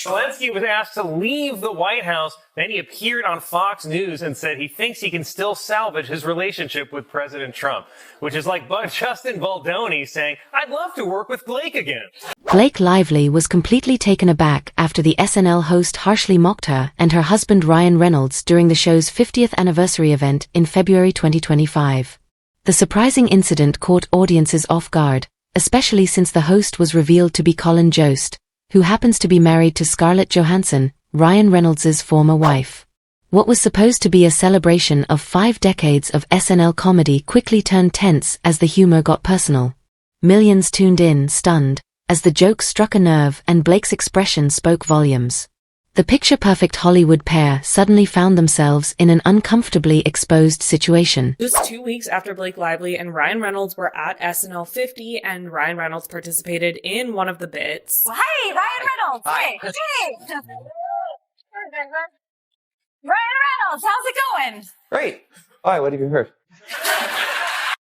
Zelensky was asked to leave the White House. Then he appeared on Fox News and said he thinks he can still salvage his relationship with President Trump, which is like Justin Baldoni saying, "I'd love to work with Blake again." Blake Lively was completely taken aback after the SNL host harshly mocked her and her husband Ryan Reynolds during the show's 50th anniversary event in February 2025. The surprising incident caught audiences off guard, especially since the host was revealed to be Colin Jost, who happens to be married to Scarlett Johansson, Ryan Reynolds' former wife. What was supposed to be a celebration of 5 decades of SNL comedy quickly turned tense as the humor got personal. Millions tuned in, stunned, as the joke struck a nerve and Blake's expression spoke volumes. The picture-perfect Hollywood pair suddenly found themselves in an uncomfortably exposed situation. Just 2 weeks after Blake Lively and Ryan Reynolds were at SNL 50, and Ryan Reynolds participated in one of the bits. Well, hey, Ryan Reynolds! Hi. Hey! Ryan Reynolds, how's it going? Great. Why? What have you heard?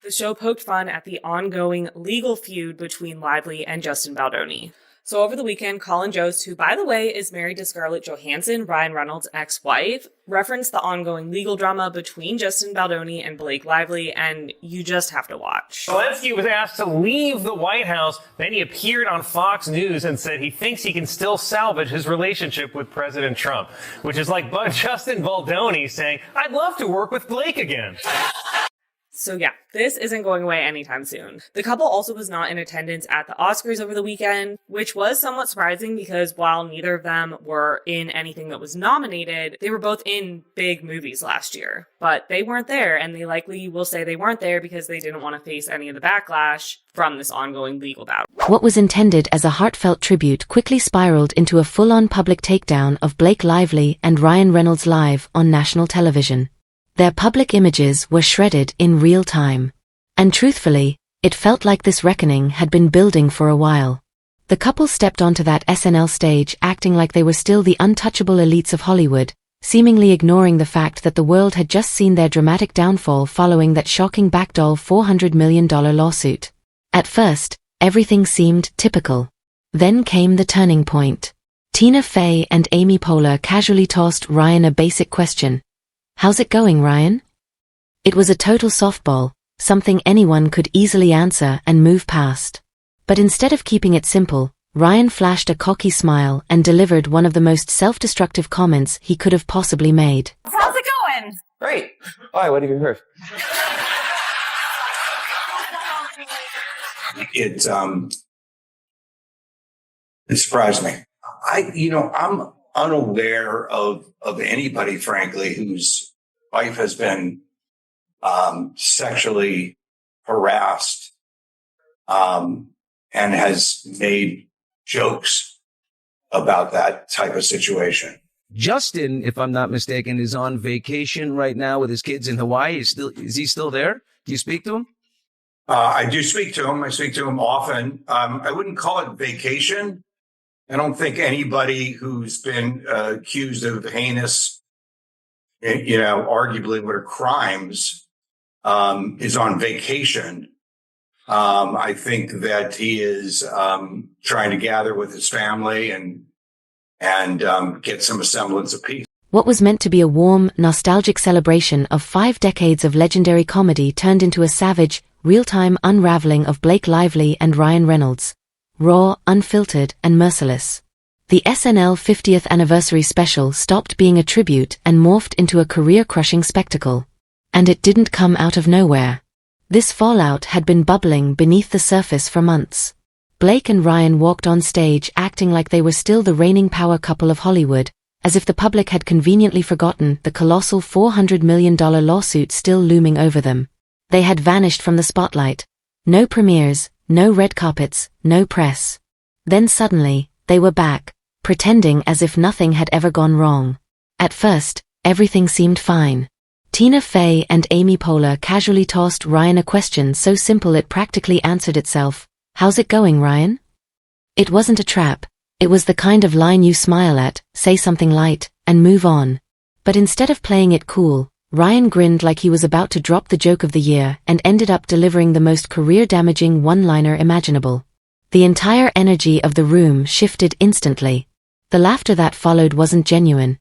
The show poked fun at the ongoing legal feud between Lively and Justin Baldoni. So over the weekend, Colin Jost, who by the way is married to Scarlett Johansson, Ryan Reynolds' ex-wife, referenced the ongoing legal drama between Justin Baldoni and Blake Lively, and you just have to watch. Zelensky was asked to leave the White House. Then he appeared on Fox News and said he thinks he can still salvage his relationship with President Trump, which is like Justin Baldoni saying, "I'd love to work with Blake again." So yeah, this isn't going away anytime soon. The couple also was not in attendance at the Oscars over the weekend, which was somewhat surprising because while neither of them were in anything that was nominated, they were both in big movies last year. But they weren't there, and they likely will say they weren't there because they didn't want to face any of the backlash from this ongoing legal battle. What was intended as a heartfelt tribute quickly spiraled into a full-on public takedown of Blake Lively and Ryan Reynolds live on national television. Their public images were shredded in real time. And truthfully, it felt like this reckoning had been building for a while. The couple stepped onto that SNL stage acting like they were still the untouchable elites of Hollywood, seemingly ignoring the fact that the world had just seen their dramatic downfall following that shocking backdoor $400 million lawsuit. At first, everything seemed typical. Then came the turning point. Tina Fey and Amy Poehler casually tossed Ryan a basic question. "How's it going, Ryan?" It was a total softball, something anyone could easily answer and move past. But instead of keeping it simple, Ryan flashed a cocky smile and delivered one of the most self-destructive comments he could have possibly made. How's it going? Great. Why? What have you heard? It surprised me. I'm unaware of anybody, frankly, whose wife has been sexually harassed and has made jokes about that type of situation. Justin, if I'm not mistaken, is on vacation right now with his kids in Hawaii. Is he still there? Do you speak to him? I do speak to him. I speak to him often. I wouldn't call it vacation. I don't think anybody who's been accused of heinous, arguably what are crimes, is on vacation. I think that he is trying to gather with his family and get some semblance of peace. What was meant to be a warm, nostalgic celebration of 5 decades of legendary comedy turned into a savage, real-time unraveling of Blake Lively and Ryan Reynolds. Raw, unfiltered, and merciless. The SNL 50th anniversary special stopped being a tribute and morphed into a career-crushing spectacle. And it didn't come out of nowhere. This fallout had been bubbling beneath the surface for months. Blake and Ryan walked on stage acting like they were still the reigning power couple of Hollywood, as if the public had conveniently forgotten the colossal $400 million lawsuit still looming over them. They had vanished from the spotlight. No premieres, no red carpets, no press. Then suddenly, they were back, pretending as if nothing had ever gone wrong. At first, everything seemed fine. Tina Fey and Amy Poehler casually tossed Ryan a question so simple it practically answered itself. "How's it going, Ryan?" It wasn't a trap. It was the kind of line you smile at, say something light, and move on. But instead of playing it cool, Ryan grinned like he was about to drop the joke of the year and ended up delivering the most career-damaging one-liner imaginable. The entire energy of the room shifted instantly. The laughter that followed wasn't genuine.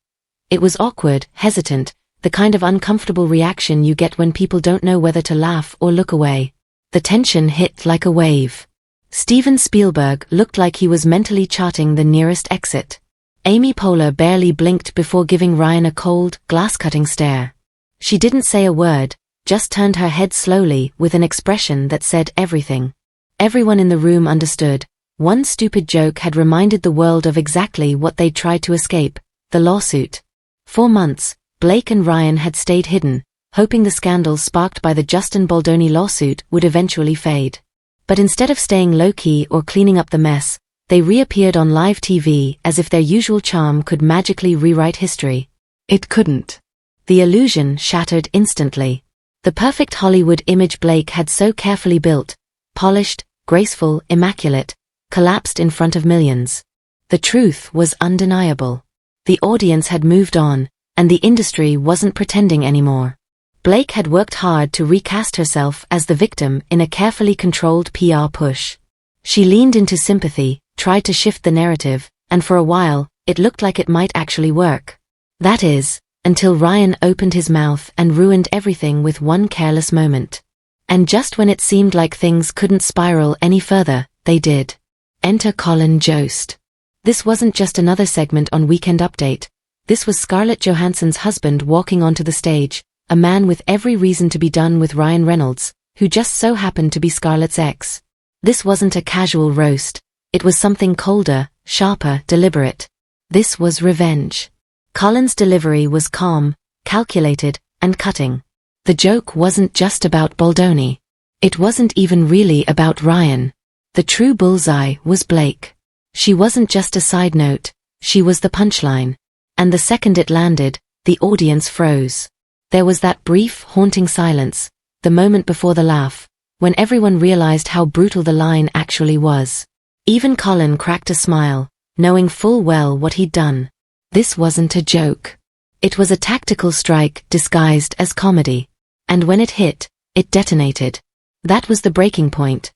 It was awkward, hesitant, the kind of uncomfortable reaction you get when people don't know whether to laugh or look away. The tension hit like a wave. Steven Spielberg looked like he was mentally charting the nearest exit. Amy Poehler barely blinked before giving Ryan a cold, glass-cutting stare. She didn't say a word, just turned her head slowly with an expression that said everything. Everyone in the room understood. One stupid joke had reminded the world of exactly what they'd tried to escape, the lawsuit. For months, Blake and Ryan had stayed hidden, hoping the scandal sparked by the Justin Baldoni lawsuit would eventually fade. But instead of staying low-key or cleaning up the mess, they reappeared on live TV as if their usual charm could magically rewrite history. It couldn't. The illusion shattered instantly. The perfect Hollywood image Blake had so carefully built, polished, graceful, immaculate, collapsed in front of millions. The truth was undeniable. The audience had moved on, and the industry wasn't pretending anymore. Blake had worked hard to recast herself as the victim in a carefully controlled PR push. She leaned into sympathy, tried to shift the narrative, and for a while, it looked like it might actually work. That is, until Ryan opened his mouth and ruined everything with one careless moment. And just when it seemed like things couldn't spiral any further, they did. Enter Colin Jost. This wasn't just another segment on Weekend Update. This was Scarlett Johansson's husband walking onto the stage, a man with every reason to be done with Ryan Reynolds, who just so happened to be Scarlett's ex. This wasn't a casual roast. It was something colder, sharper, deliberate. This was revenge. Colin's delivery was calm, calculated, and cutting. The joke wasn't just about Baldoni. It wasn't even really about Ryan. The true bullseye was Blake. She wasn't just a side note, she was the punchline. And the second it landed, the audience froze. There was that brief, haunting silence, the moment before the laugh, when everyone realized how brutal the line actually was. Even Colin cracked a smile, knowing full well what he'd done. This wasn't a joke. It was a tactical strike disguised as comedy. And when it hit, it detonated. That was the breaking point.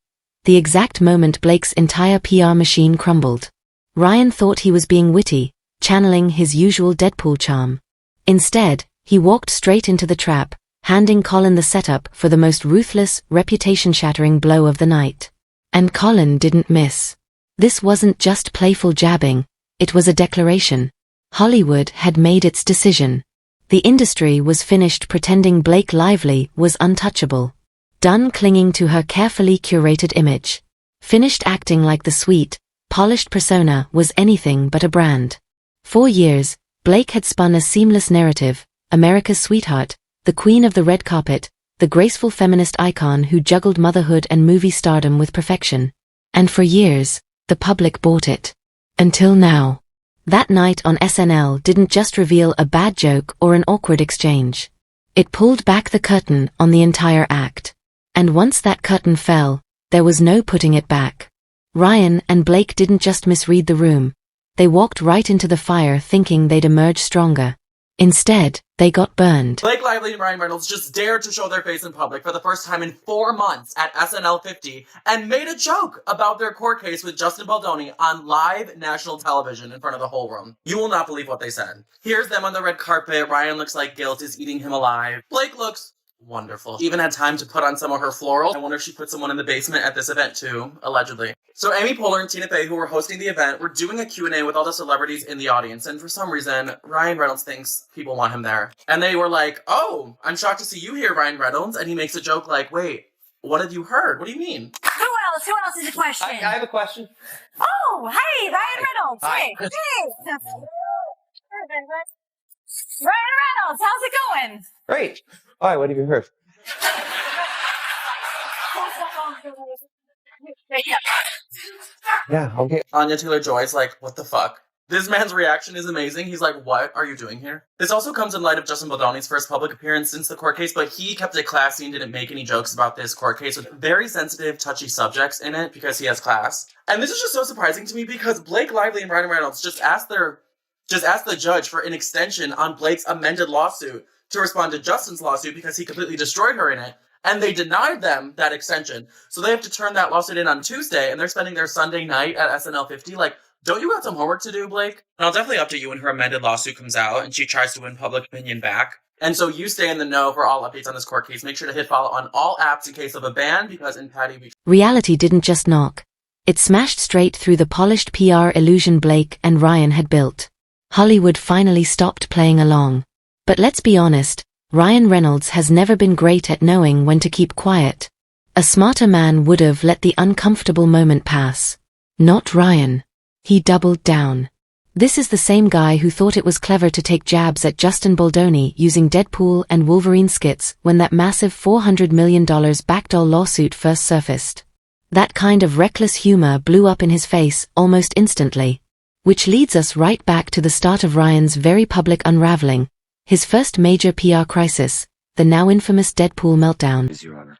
The exact moment Blake's entire PR machine crumbled. Ryan thought he was being witty, channeling his usual Deadpool charm. Instead, he walked straight into the trap, handing Colin the setup for the most ruthless, reputation-shattering blow of the night. And Colin didn't miss. This wasn't just playful jabbing, it was a declaration. Hollywood had made its decision. The industry was finished pretending Blake Lively was untouchable. Done clinging to her carefully curated image. Finished acting like the sweet, polished persona was anything but a brand. For years, Blake had spun a seamless narrative, America's sweetheart, the queen of the red carpet, the graceful feminist icon who juggled motherhood and movie stardom with perfection. And for years, the public bought it. Until now. That night on SNL didn't just reveal a bad joke or an awkward exchange. It pulled back the curtain on the entire act. And once that curtain fell, there was no putting it back. Ryan and Blake didn't just misread the room. They walked right into the fire thinking they'd emerge stronger. Instead, they got burned. Blake Lively and Ryan Reynolds just dared to show their face in public for the first time in 4 months at SNL 50 and made a joke about their court case with Justin Baldoni on live national television in front of the whole room. You will not believe what they said. Here's them on the red carpet. Ryan looks like guilt is eating him alive. Blake looks wonderful. She even had time to put on some of her florals. I wonder if she put someone in the basement at this event too, allegedly. So Amy Poehler and Tina Fey, who were hosting the event, were doing a Q&A with all the celebrities in the audience, and for some reason, Ryan Reynolds thinks people want him there. And they were like, "Oh, I'm shocked to see you here, Ryan Reynolds." And he makes a joke like, "Wait, what have you heard? What do you mean?" Who else? Who else is a question? I have a question. Oh, hey, Ryan Reynolds. Hi. Hey, hey. Ryan Reynolds, how's it going? Great. Why? What have you heard? Yeah, okay. Anya Taylor-Joy's like, "What the fuck?" This man's reaction is amazing. He's like, "What are you doing here?" This also comes in light of Justin Baldoni's first public appearance since the court case, but he kept it classy and didn't make any jokes about this court case with very sensitive, touchy subjects in it because he has class. And this is just so surprising to me because Blake Lively and Ryan Reynolds just asked the judge for an extension on Blake's amended lawsuit to respond to Justin's lawsuit because he completely destroyed her in it. And they denied them that extension. So they have to turn that lawsuit in on Tuesday, and they're spending their Sunday night at SNL 50, like, Don't you got some homework to do, Blake? And I'll definitely update you when her amended lawsuit comes out and she tries to win public opinion back. And so you stay in the know for all updates on this court case. Make sure to hit follow on all apps in case of a ban, because in Patty we... Reality didn't just knock. It smashed straight through the polished PR illusion Blake and Ryan had built. Hollywood finally stopped playing along. But let's be honest, Ryan Reynolds has never been great at knowing when to keep quiet. A smarter man would have let the uncomfortable moment pass. Not Ryan. He doubled down. This is the same guy who thought it was clever to take jabs at Justin Baldoni using Deadpool and Wolverine skits when that massive $400 million backdoor lawsuit first surfaced. That kind of reckless humor blew up in his face almost instantly. Which leads us right back to the start of Ryan's very public unraveling, his first major PR crisis, the now infamous Deadpool meltdown. Your Honor.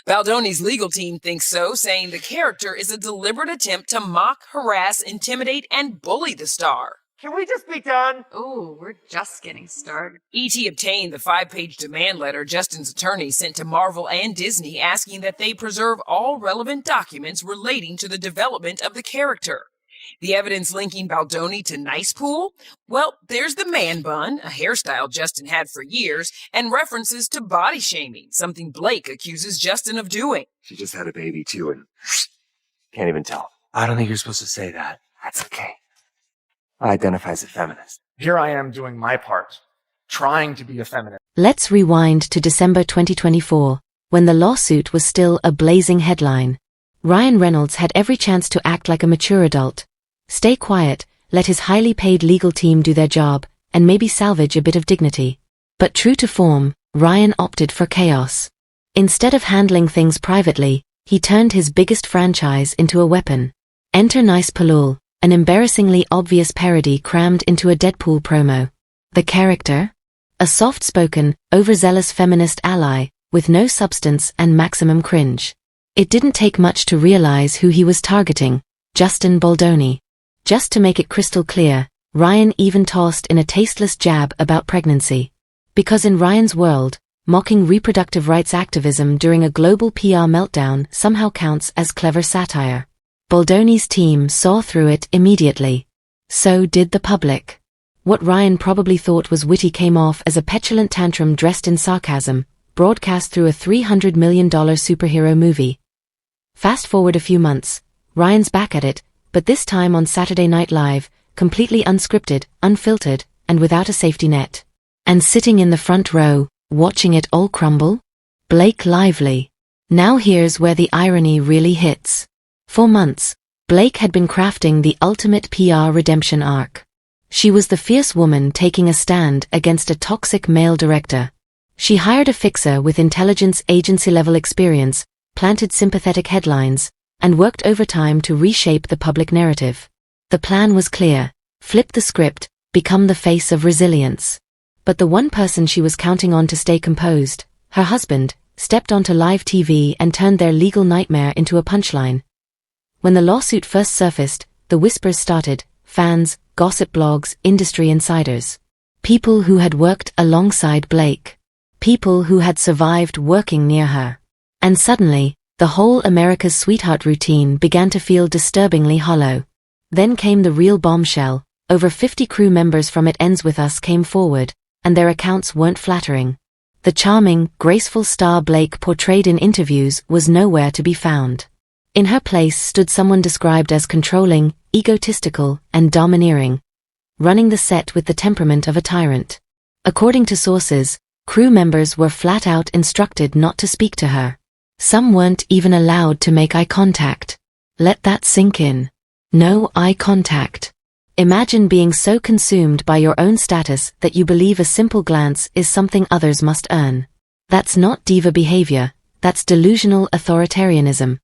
Baldoni's legal team thinks so, saying the character is a deliberate attempt to mock, harass, intimidate, and bully the star. Can we just be done? Ooh, we're just getting started. E.T. obtained the 5-page demand letter Justin's attorney sent to Marvel and Disney asking that they preserve all relevant documents relating to the development of the character. The evidence linking Baldoni to Nice Pool? Well, there's the man bun, a hairstyle Justin had for years, and references to body shaming, something Blake accuses Justin of doing. She just had a baby, too, and can't even tell. I don't think you're supposed to say that. That's okay. I identify as a feminist. Here I am doing my part, trying to be a feminist. Let's rewind to December 2024, when the lawsuit was still a blazing headline. Ryan Reynolds had every chance to act like a mature adult. Stay quiet, let his highly paid legal team do their job, and maybe salvage a bit of dignity. But true to form, Ryan opted for chaos. Instead of handling things privately, he turned his biggest franchise into a weapon. Enter Nice Pool, an embarrassingly obvious parody crammed into a Deadpool promo. The character? A soft-spoken, overzealous feminist ally, with no substance and maximum cringe. It didn't take much to realize who he was targeting, Justin Baldoni. Just to make it crystal clear, Ryan even tossed in a tasteless jab about pregnancy. Because in Ryan's world, mocking reproductive rights activism during a global PR meltdown somehow counts as clever satire. Baldoni's team saw through it immediately. So did the public. What Ryan probably thought was witty came off as a petulant tantrum dressed in sarcasm, broadcast through a $300 million superhero movie. Fast forward a few months, Ryan's back at it, but this time on Saturday Night Live, completely unscripted, unfiltered, and without a safety net. And sitting in the front row, watching it all crumble? Blake Lively. Now here's where the irony really hits. For months, Blake had been crafting the ultimate PR redemption arc. She was the fierce woman taking a stand against a toxic male director. She hired a fixer with intelligence agency-level experience, planted sympathetic headlines, and worked overtime to reshape the public narrative. The plan was clear: flip the script, become the face of resilience. But the one person she was counting on to stay composed, her husband, stepped onto live TV and turned their legal nightmare into a punchline. When the lawsuit first surfaced, the whispers started: fans, gossip blogs, industry insiders. People who had worked alongside Blake. People who had survived working near her. And suddenly, the whole America's Sweetheart routine began to feel disturbingly hollow. Then came the real bombshell. Over 50 crew members from It Ends With Us came forward, and their accounts weren't flattering. The charming, graceful star Blake portrayed in interviews was nowhere to be found. In her place stood someone described as controlling, egotistical, and domineering, running the set with the temperament of a tyrant. According to sources, crew members were flat out instructed not to speak to her. Some weren't even allowed to make eye contact. Let that sink in. No eye contact. Imagine being so consumed by your own status that you believe a simple glance is something others must earn. That's not diva behavior, that's delusional authoritarianism.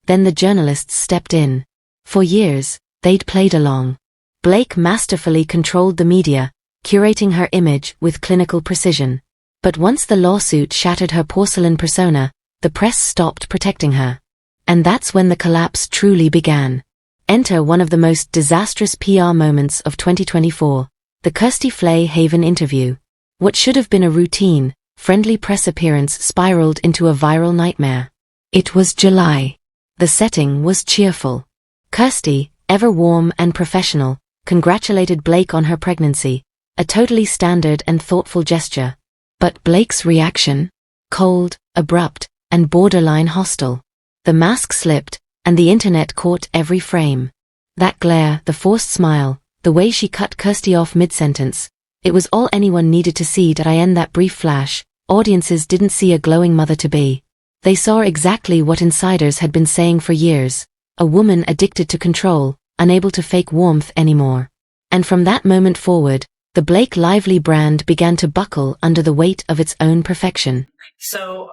Then the journalists stepped in. For years, they'd played along. Blake masterfully controlled the media, curating her image with clinical precision. But once the lawsuit shattered her porcelain persona, the press stopped protecting her. And that's when the collapse truly began. Enter one of the most disastrous PR moments of 2024, the Kirstie Flay Haven interview. What should have been a routine, friendly press appearance spiraled into a viral nightmare. It was July. The setting was cheerful. Kirstie, ever warm and professional, congratulated Blake on her pregnancy, a totally standard and thoughtful gesture. But Blake's reaction? Cold, abrupt, and borderline hostile. The mask slipped, and the internet caught every frame. That glare, the forced smile, the way she cut Kirsty off mid-sentence. It was all anyone needed to see to end that brief flash. Audiences didn't see a glowing mother-to-be. They saw exactly what insiders had been saying for years. A woman addicted to control, unable to fake warmth anymore. And from that moment forward, the Blake Lively brand began to buckle under the weight of its own perfection. So,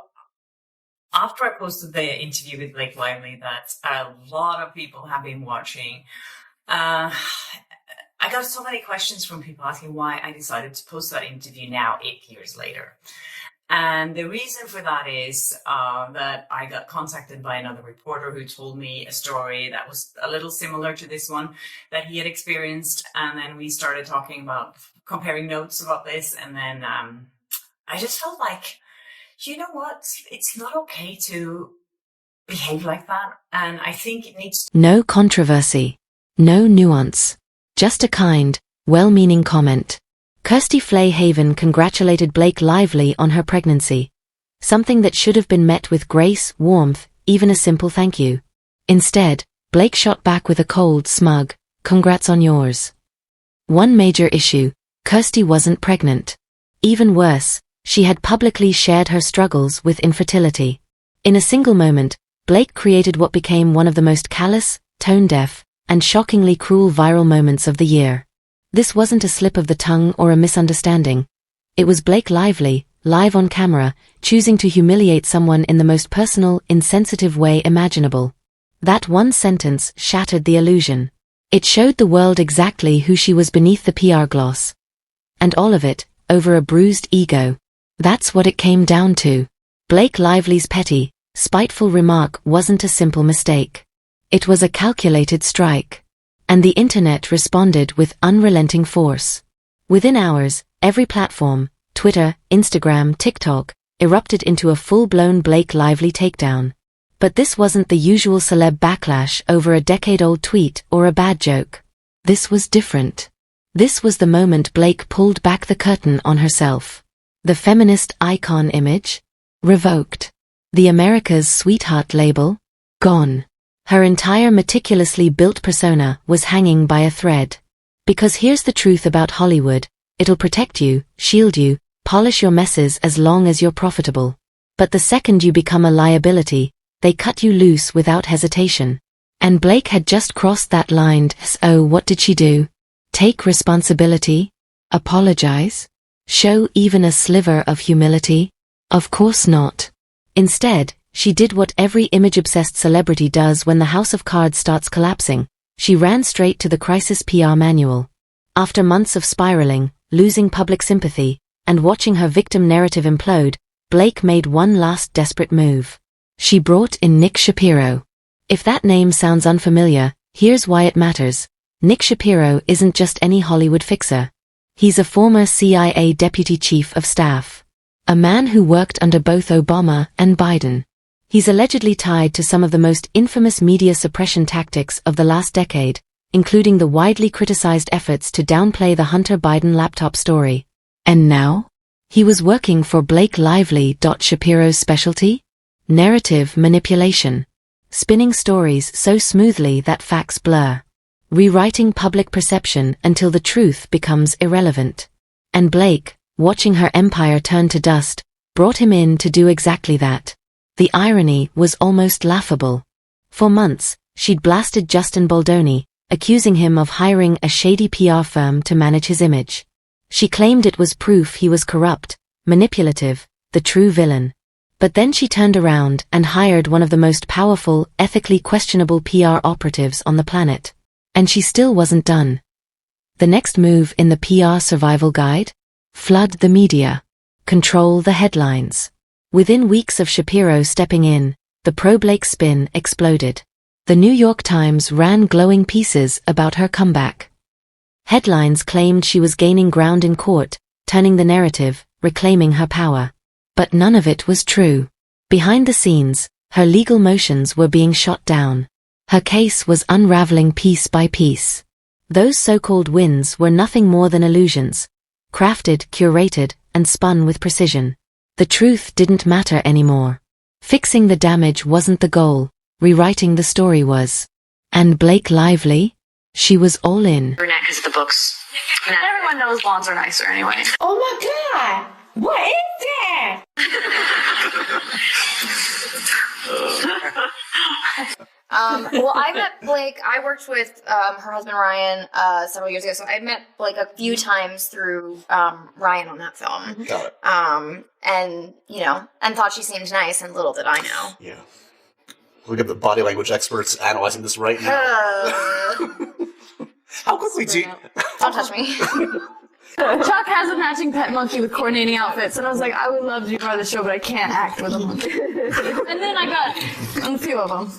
after I posted the interview with Blake Lively that a lot of people have been watching, I got so many questions from people asking why I decided to post that interview now, 8 years later. And the reason for that is that I got contacted by another reporter who told me a story that was a little similar to this one that he had experienced. And then we started talking about comparing notes about this. And then I just felt like, you know what? It's not okay to behave like that. And I think it needs to— No controversy. No nuance. Just a kind, well-meaning comment. Kirsty Haven congratulated Blake Lively on her pregnancy. Something that should have been met with grace, warmth, even a simple thank you. Instead, Blake shot back with a cold, smug, "Congrats on yours." One major issue: Kirsty wasn't pregnant. Even worse, she had publicly shared her struggles with infertility. In a single moment, Blake created what became one of the most callous, tone-deaf, and shockingly cruel viral moments of the year. This wasn't a slip of the tongue or a misunderstanding. It was Blake Lively, live on camera, choosing to humiliate someone in the most personal, insensitive way imaginable. That one sentence shattered the illusion. It showed the world exactly who she was beneath the PR gloss. And all of it, over a bruised ego. That's what it came down to. Blake Lively's petty, spiteful remark wasn't a simple mistake. It was a calculated strike. And the internet responded with unrelenting force. Within hours, every platform, Twitter, Instagram, TikTok, erupted into a full-blown Blake Lively takedown. But this wasn't the usual celeb backlash over a decade-old tweet or a bad joke. This was different. This was the moment Blake pulled back the curtain on herself. The feminist icon image? Revoked. The America's Sweetheart label? Gone. Her entire meticulously built persona was hanging by a thread. Because here's the truth about Hollywood: it'll protect you, shield you, polish your messes as long as you're profitable. But the second you become a liability, they cut you loose without hesitation. And Blake had just crossed that line. So what did she do? Take responsibility? Apologize? Show even a sliver of humility? Of course not. Instead, she did what every image-obsessed celebrity does when the house of cards starts collapsing. She ran straight to the crisis PR manual. After months of spiraling, losing public sympathy, and watching her victim narrative implode, Blake made one last desperate move. She brought in Nick Shapiro. If that name sounds unfamiliar, here's why it matters. Nick Shapiro isn't just any Hollywood fixer. He's a former CIA deputy chief of staff. A man who worked under both Obama and Biden. He's allegedly tied to some of the most infamous media suppression tactics of the last decade, including the widely criticized efforts to downplay the Hunter Biden laptop story. And now? He was working for Blake Lively. Shapiro's specialty? Narrative manipulation. Spinning stories so smoothly that facts blur. Rewriting public perception until the truth becomes irrelevant. And Blake, watching her empire turn to dust, brought him in to do exactly that. The irony was almost laughable. For months, she'd blasted Justin Baldoni, accusing him of hiring a shady PR firm to manage his image. She claimed it was proof he was corrupt, manipulative, the true villain. But then she turned around and hired one of the most powerful, ethically questionable PR operatives on the planet. And she still wasn't done. The next move in the PR survival guide? Flood the media. Control the headlines. Within weeks of Shapiro stepping in, the pro-Blake spin exploded. The New York Times ran glowing pieces about her comeback. Headlines claimed she was gaining ground in court, turning the narrative, reclaiming her power. But none of it was true. Behind the scenes, her legal motions were being shot down. Her case was unraveling piece by piece. Those so-called wins were nothing more than illusions, crafted, curated, and spun with precision. The truth didn't matter anymore. Fixing the damage wasn't the goal, rewriting the story was. And Blake Lively? She was all in. Brunette because of the books. Everyone knows blondes are nicer anyway. Oh my God! What is that? Well, I met Blake. I worked with her husband Ryan several years ago, so I met Blake a few times through Ryan on that film. Got it. And and thought she seemed nice, and little did I know. Yeah. Look at the body language experts analyzing this right now. How quickly do you... Don't touch me. Chuck has a matching pet monkey with coordinating outfits, and I was like, I would love to be part of the show, but I can't act with a monkey. And then I got a few of them.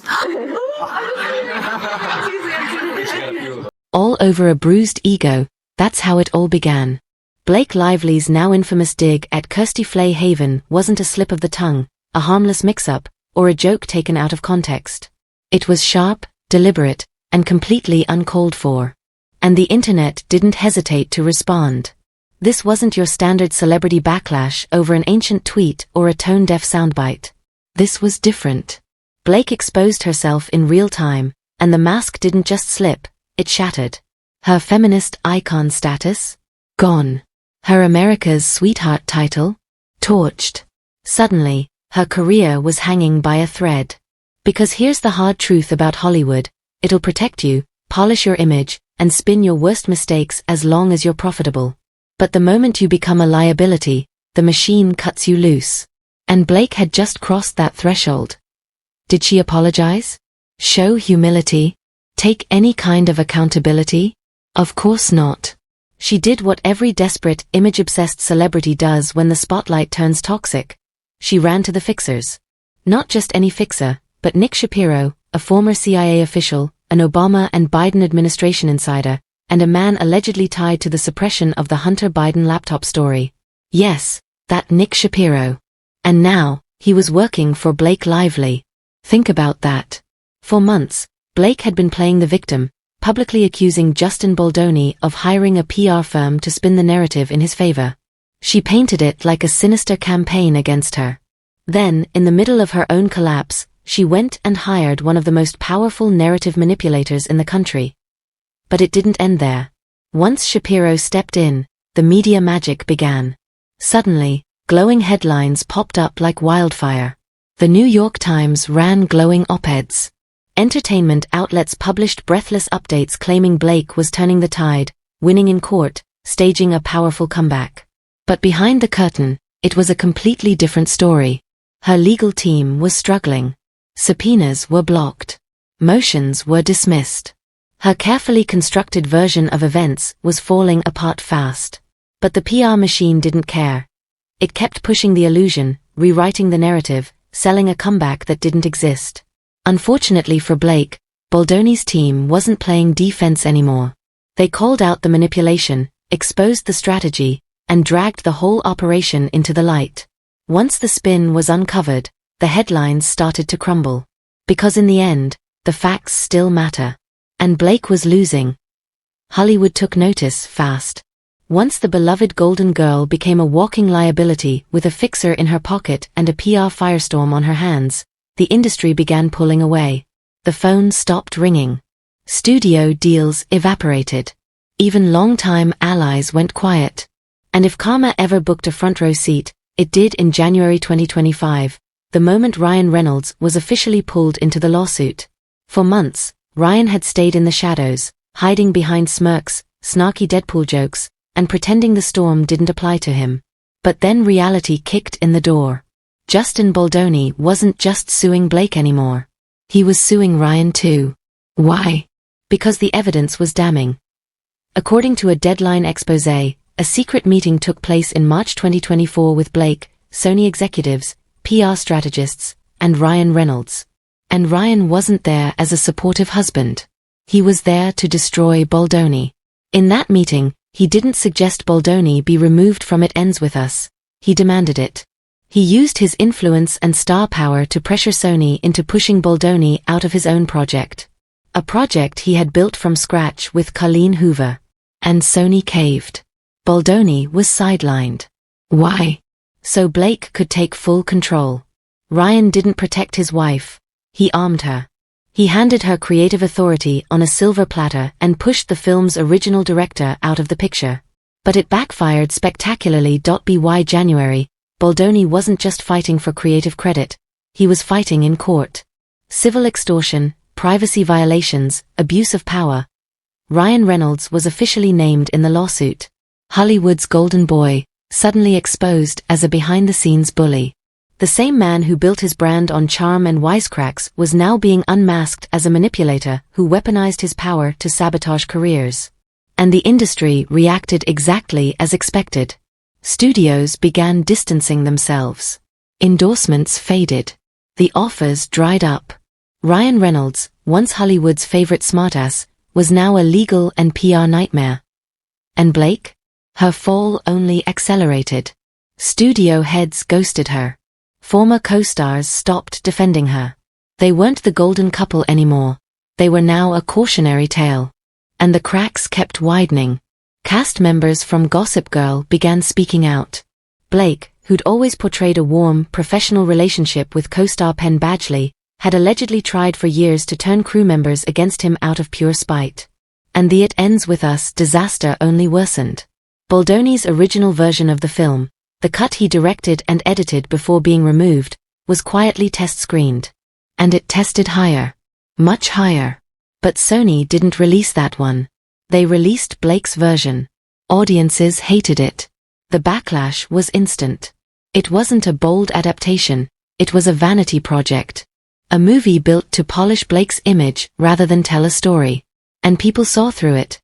All over a bruised ego, that's how it all began. Blake Lively's now infamous dig at Kirsty Flay Haven wasn't a slip of the tongue, a harmless mix-up, or a joke taken out of context. It was sharp, deliberate, and completely uncalled for. And the internet didn't hesitate to respond. This wasn't your standard celebrity backlash over an ancient tweet or a tone-deaf soundbite. This was different. Blake exposed herself in real time, and the mask didn't just slip, it shattered. Her feminist icon status? Gone. Her America's Sweetheart title? Torched. Suddenly, her career was hanging by a thread. Because here's the hard truth about Hollywood, it'll protect you, polish your image, and spin your worst mistakes as long as you're profitable. But the moment you become a liability, the machine cuts you loose. And Blake had just crossed that threshold. Did she apologize? Show humility? Take any kind of accountability? Of course not. She did what every desperate, image-obsessed celebrity does when the spotlight turns toxic. She ran to the fixers. Not just any fixer, but Nick Shapiro, a former CIA official, an Obama and Biden administration insider, and a man allegedly tied to the suppression of the Hunter Biden laptop story. Yes, that Nick Shapiro. And now, he was working for Blake Lively. Think about that. For months, Blake had been playing the victim, publicly accusing Justin Baldoni of hiring a PR firm to spin the narrative in his favor. She painted it like a sinister campaign against her. Then, in the middle of her own collapse, she went and hired one of the most powerful narrative manipulators in the country. But it didn't end there. Once Shapiro stepped in, the media magic began. Suddenly, glowing headlines popped up like wildfire. The New York Times ran glowing op-eds. Entertainment outlets published breathless updates claiming Blake was turning the tide, winning in court, staging a powerful comeback. But behind the curtain, it was a completely different story. Her legal team was struggling. Subpoenas were blocked. Motions were dismissed. Her carefully constructed version of events was falling apart fast. But the PR machine didn't care. It kept pushing the illusion, rewriting the narrative, selling a comeback that didn't exist. Unfortunately for Blake, Baldoni's team wasn't playing defense anymore. They called out the manipulation, exposed the strategy, and dragged the whole operation into the light. Once the spin was uncovered, the headlines started to crumble. Because in the end, the facts still matter. And Blake was losing. Hollywood took notice fast. Once the beloved Golden Girl became a walking liability with a fixer in her pocket and a PR firestorm on her hands, the industry began pulling away. The phone stopped ringing. Studio deals evaporated. Even longtime allies went quiet. And if karma ever booked a front row seat, it did in January 2025. The moment Ryan Reynolds was officially pulled into the lawsuit. For months, Ryan had stayed in the shadows, hiding behind smirks, snarky Deadpool jokes, and pretending the storm didn't apply to him. But then reality kicked in the door. Justin Baldoni wasn't just suing Blake anymore. He was suing Ryan too. Why? Because the evidence was damning. According to a Deadline expose, a secret meeting took place in March 2024 with Blake, Sony executives, PR strategists, and Ryan Reynolds. And Ryan wasn't there as a supportive husband. He was there to destroy Baldoni. In that meeting, he didn't suggest Baldoni be removed from It Ends With Us. He demanded it. He used his influence and star power to pressure Sony into pushing Baldoni out of his own project. A project he had built from scratch with Colleen Hoover. And Sony caved. Baldoni was sidelined. Why? So Blake could take full control. Ryan didn't protect his wife. He armed her. He handed her creative authority on a silver platter and pushed the film's original director out of the picture. But it backfired spectacularly. By January, Baldoni wasn't just fighting for creative credit. He was fighting in court. Civil extortion, privacy violations, abuse of power. Ryan Reynolds was officially named in the lawsuit. Hollywood's golden boy, suddenly exposed as a behind-the-scenes bully. The same man who built his brand on charm and wisecracks was now being unmasked as a manipulator who weaponized his power to sabotage careers. And the industry reacted exactly as expected. Studios began distancing themselves. Endorsements faded. The offers dried up. Ryan Reynolds, once Hollywood's favorite smartass, was now a legal and PR nightmare. And Blake? Her fall only accelerated. Studio heads ghosted her. Former co-stars stopped defending her. They weren't the golden couple anymore. They were now a cautionary tale. And the cracks kept widening. Cast members from Gossip Girl began speaking out. Blake, who'd always portrayed a warm, professional relationship with co-star Penn Badgley, had allegedly tried for years to turn crew members against him out of pure spite. And the "It Ends With Us" disaster only worsened. Baldoni's original version of the film, the cut he directed and edited before being removed, was quietly test-screened. And it tested higher. Much higher. But Sony didn't release that one. They released Blake's version. Audiences hated it. The backlash was instant. It wasn't a bold adaptation, it was a vanity project. A movie built to polish Blake's image rather than tell a story. And people saw through it.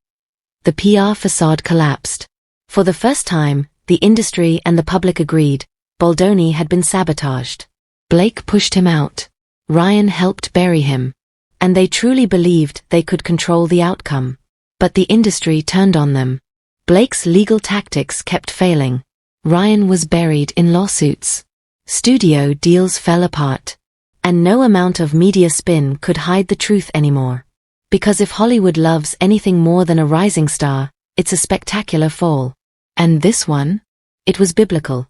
The PR facade collapsed. For the first time, the industry and the public agreed, Baldoni had been sabotaged. Blake pushed him out. Ryan helped bury him. And they truly believed they could control the outcome. But the industry turned on them. Blake's legal tactics kept failing. Ryan was buried in lawsuits. Studio deals fell apart. And no amount of media spin could hide the truth anymore. Because if Hollywood loves anything more than a rising star, it's a spectacular fall. And this one? It was biblical.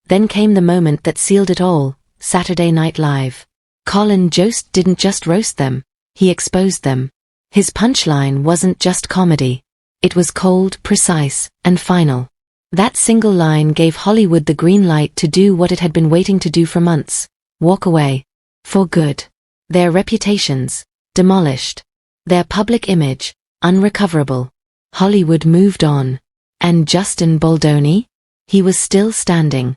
Then came the moment that sealed it all, Saturday Night Live. Colin Jost didn't just roast them, he exposed them. His punchline wasn't just comedy. It was cold, precise, and final. That single line gave Hollywood the green light to do what it had been waiting to do for months. Walk away. For good. Their reputations, demolished. Their public image, unrecoverable. Hollywood moved on. And Justin Baldoni? He was still standing.